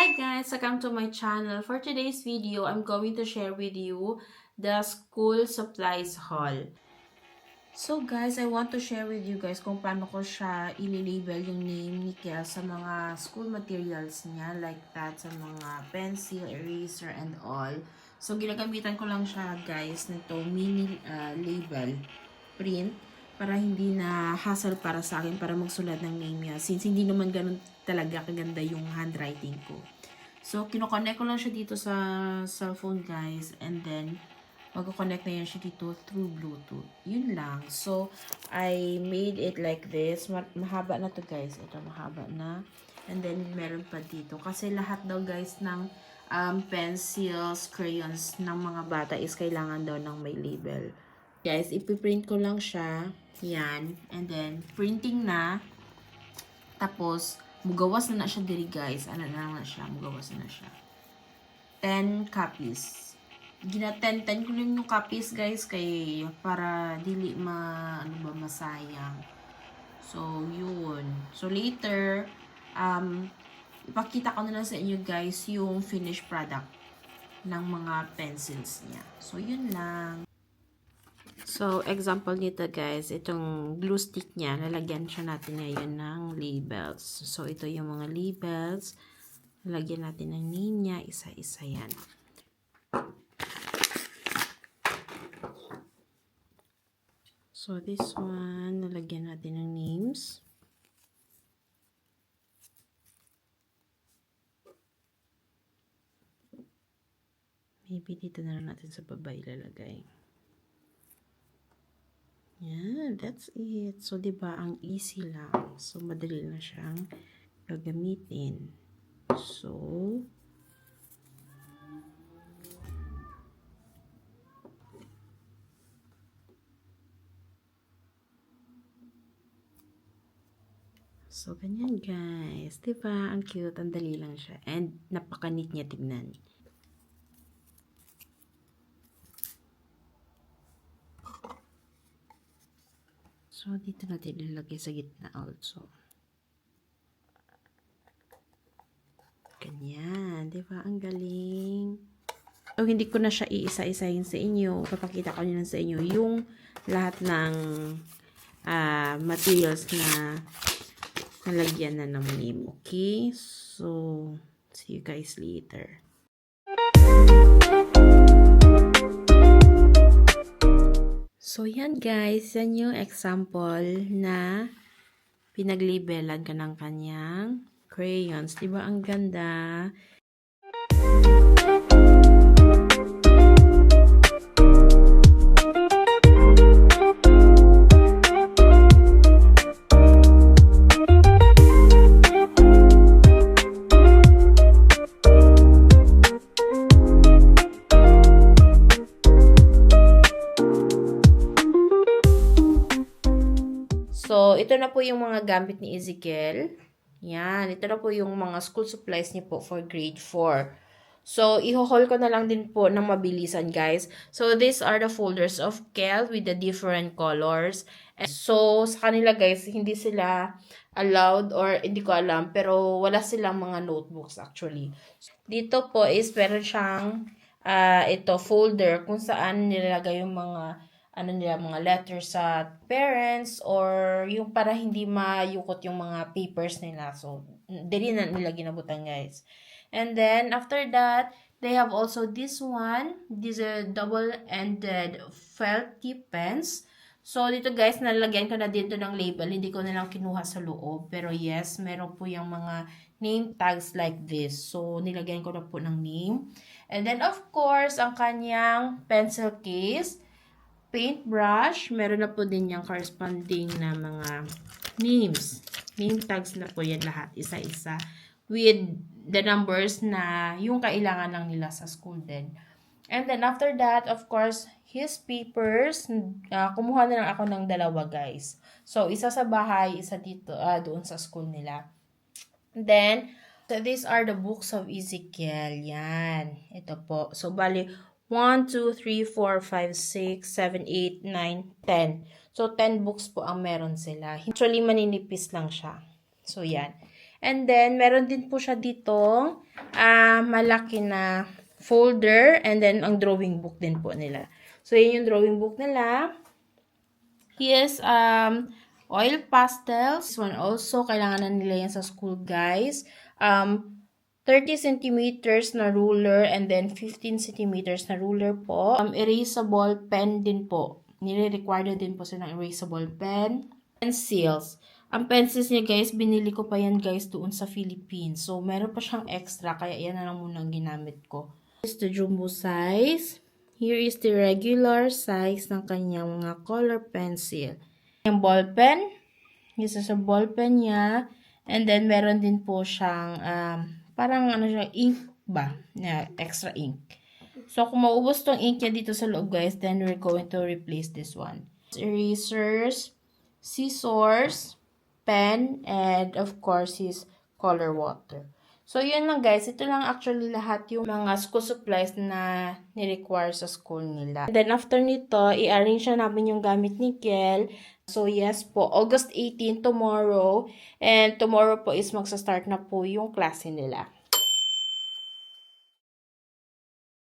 Hi guys, welcome to my channel. For today's video, I'm going to share with you the school supplies haul. So guys, I want to share with you guys kung paano ko siya ililabel yung name ni Kel sa mga school materials niya, like that, sa mga pencil, eraser, and all. So ginagamitan ko lang siya guys nito mini label print para hindi na hassle para sa akin para magsulat ng name niya, since hindi naman ganun talaga kaganda yung handwriting ko. So, kinoconnect ko lang siya dito sa cellphone guys, and then magko-connect na yan siya dito through Bluetooth. Yun lang. So, I made it like this. Mahaba na to guys. Ito, mahaba na. And then, meron pa dito. Kasi lahat daw guys ng pencils, crayons ng mga bata is kailangan daw ng may label. Guys, ipiprint ko lang siya. Yan. And then, printing na. Tapos, mugawas na siya diri guys. Ano na siya? Mugawas na siya. 10 copies. Gina-10 ko lang yung copies guys kay para dili masayang. So, yun. So, later, ipakita ko na lang sa inyo guys yung finished product ng mga pencils niya. So, yun lang. So, example nito guys, itong glue stick niya, lalagyan siya natin ngayon ng labels. So, ito yung mga labels. Lalagyan natin ng name niya, isa-isa yan. So, this one, lalagyan natin ng names. Maybe dito na lang natin sa baba ilalagay. Yan, that's it. So, diba, ang easy lang. So, madali na siyang gagamitin. So, ganyan guys. Diba, ang cute. Ang dali lang siya. And, napaka-neat niya tignan. So, dito natin ilagay sa gitna also. Ganyan. Diba? Ang galing. So, hindi ko na siya iisa-isahin sa inyo. Papakita ko nyo sa inyo yung lahat ng materials na nalagyan na ng name. Okay? So, see you guys later. So, yan guys. Yan yung example na pinaglibelan ka ng kanyang crayons. Diba ang ganda? So, ito na po yung mga gamit ni Ezekiel. Yan. Ito na po yung mga school supplies niya po for grade 4. So, i-haul ko na lang din po ng mabilisan, guys. So, these are the folders of Kel with the different colors. And so, sa kanila, guys, hindi sila allowed or hindi ko alam. Pero, wala silang mga notebooks, actually. Dito po is meron siyang ito, folder kung saan nilalagay yung mga mga letters sa parents or yung para hindi mayukot yung mga papers nila. So, dili na nila ginabutan, guys. And then, after that, they have also this one. These are double-ended felt tip pens. So, dito guys, nalagyan ko na dito ng label. Hindi ko na lang kinuha sa loob. Pero yes, meron po yung mga name tags like this. So, nilagyan ko na po ng name. And then, of course, ang kanyang pencil case, paintbrush, meron na po din yung corresponding na mga names. Name tags na po yan lahat, isa-isa. With the numbers na yung kailangan lang nila sa school din. And then after that, of course, his papers, kumuha na lang ako ng dalawa guys. So, isa sa bahay, isa dito, doon sa school nila. Then, so these are the books of Ezekiel. Yan. Ito po. So, bali, 1, 2, 3, 4, 5, 6, 7, 8, 9, 10. So, 10 books po ang meron sila. Actually, maninipis lang siya. So, yan. And then, meron din po siya dito, malaki na folder, and then, ang drawing book din po nila. So, yun yung drawing book nila. Here's, oil pastels. This one also, kailangan na nila yan sa school, guys. 30 centimeters na ruler and then 15 centimeters na ruler po. Erasable pen din po. Nire-require din po silang erasable pen. Pencils. Ang pencils niya, guys, binili ko pa yan, guys, doon sa Philippines. So, meron pa siyang extra, kaya yan na lang muna ang ginamit ko. This is the jumbo size. Here is the regular size ng kanyang mga color pencil. Yung ball pen. This is a ball pen niya. And then, meron din po siyang, parang ano siya, ink ba? Na extra ink. So, kung maubos tong ink niya dito sa loob, guys, then we're going to replace this one. Erasers, scissors, pen, and of course, his color water. So, yun lang, guys. Ito lang actually lahat yung mga school supplies na ni-require sa school nila. And then, after nito, i-arrange na namin yung gamit ni Kel. So, yes po, August 18 tomorrow. And tomorrow po is magsa-start na po yung klase nila.